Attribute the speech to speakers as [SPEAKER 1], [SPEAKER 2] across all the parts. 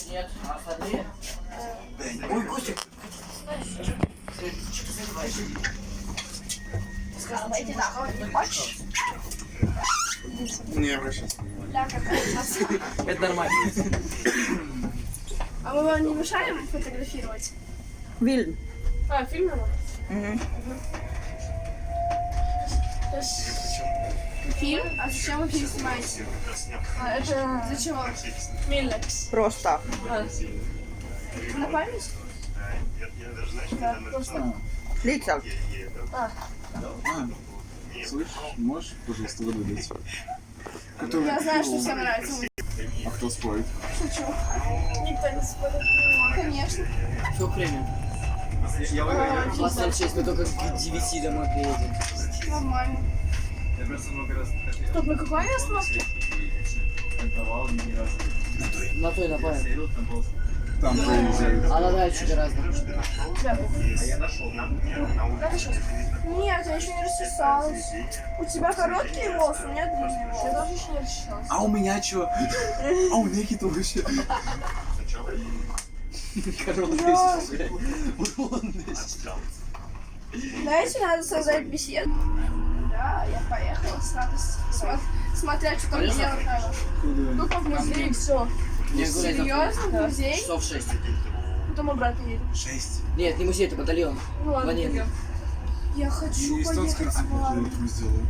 [SPEAKER 1] нет, а остальные? Ой, Костик! Что ты заливаешь?
[SPEAKER 2] Сказала, иди нахуй, не хочешь?
[SPEAKER 3] Не обращайся.
[SPEAKER 2] Ля, какая сейчас.
[SPEAKER 1] Это нормально.
[SPEAKER 2] А мы вам не мешаем фотографировать?
[SPEAKER 4] Вильм.
[SPEAKER 2] А, фильм надо?
[SPEAKER 4] Угу.
[SPEAKER 2] Фильм? А зачем вы фильм снимаете? А, это... Для чего? Миллекс.
[SPEAKER 4] Просто.
[SPEAKER 2] На память? Да, просто.
[SPEAKER 4] Лица.
[SPEAKER 3] Слышь, можешь, пожалуйста, воду дать?
[SPEAKER 2] Я знаю, что всем нравится.
[SPEAKER 3] А кто спорит?
[SPEAKER 2] Шучу. Никто не спорит. Конечно.
[SPEAKER 1] Все премиум. У нас там 6, мы только к 9 домой приедем.
[SPEAKER 2] Нормально. Стоп, на какой остановке?
[SPEAKER 1] На той напаем.
[SPEAKER 3] Там проезжают.
[SPEAKER 1] А на дальше гораздо.
[SPEAKER 2] Нет, я еще не расчесалась. У тебя короткие волосы, у меня длинные волосы. Я тоже еще не расчесалась.
[SPEAKER 3] А у меня чё? А у меня какие-то вообще.
[SPEAKER 2] Знаете, надо создать беседу. Да, я поехала с радостью. Смотря, что там делать надо. Ну, как в музее, все. Серьезно, в музей?
[SPEAKER 1] Часов 6.
[SPEAKER 2] Потом обратно едем.
[SPEAKER 3] 6.
[SPEAKER 1] Нет, не музей, это батальон.
[SPEAKER 2] Ну ладно,
[SPEAKER 1] Военный.
[SPEAKER 2] пойдем. Я хочу поехать с вами.
[SPEAKER 3] сделаю.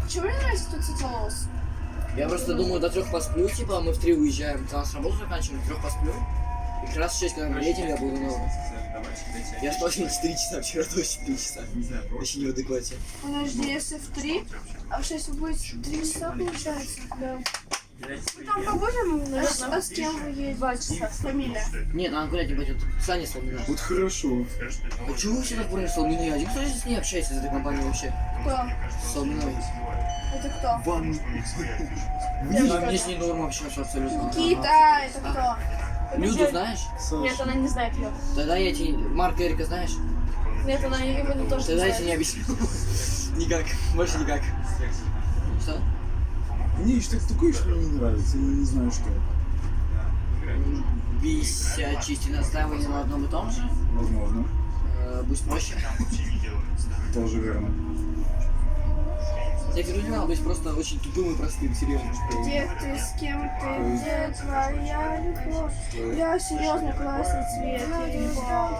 [SPEAKER 2] Почему мне нравится тут цветолос?
[SPEAKER 1] Я просто думаю, до 3 посплю, типа, а мы в 3 уезжаем. Потому что работу заканчиваем, в 3 посплю. И как раз в 6, когда мы летим, я буду новым. Я что, 4 часа, вчера точно 3 часа. Еще не в адеквате.
[SPEAKER 2] Подожди, если в 3, а в 6 вы будете 3 часа, получается? Да. Мы там побудем, а с кем вы едете? 2 часа, с фамилией.
[SPEAKER 1] Нет, она гулять не пойдет. Саня Соломина.
[SPEAKER 3] Вот хорошо.
[SPEAKER 1] Почему вы все так поняли Соломина? Я один кто здесь не общается из этой компании вообще?
[SPEAKER 2] Кто?
[SPEAKER 1] С Соломиной.
[SPEAKER 2] Это кто?
[SPEAKER 3] Вам...
[SPEAKER 1] Она мне с ней норм общаться абсолютно.
[SPEAKER 2] Никита, это кто?
[SPEAKER 1] Люду знаешь?
[SPEAKER 2] Нет, она не знает ее.
[SPEAKER 1] Тогда я тебе... Марка Эрика знаешь?
[SPEAKER 2] Нет, она его не тоже
[SPEAKER 1] Тогда
[SPEAKER 2] не
[SPEAKER 1] я тебе не
[SPEAKER 2] знает.
[SPEAKER 1] объясню. Никак. Больше никак. Что?
[SPEAKER 3] Не, что такое, что мне не нравится, я не знаю что.
[SPEAKER 1] Висячесть и настаивание на одном и том же.
[SPEAKER 3] Возможно.
[SPEAKER 1] Будь проще.
[SPEAKER 3] Тоже верно.
[SPEAKER 1] Я говорю, не надо быть просто очень тупым и простым, серьезно.
[SPEAKER 2] Где ты, с кем ты, где твоя любовь? Я серьезно классный цвет, я ебал.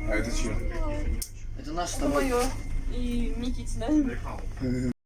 [SPEAKER 3] А это чье?
[SPEAKER 1] Это наш с тобой.
[SPEAKER 2] И Никитина.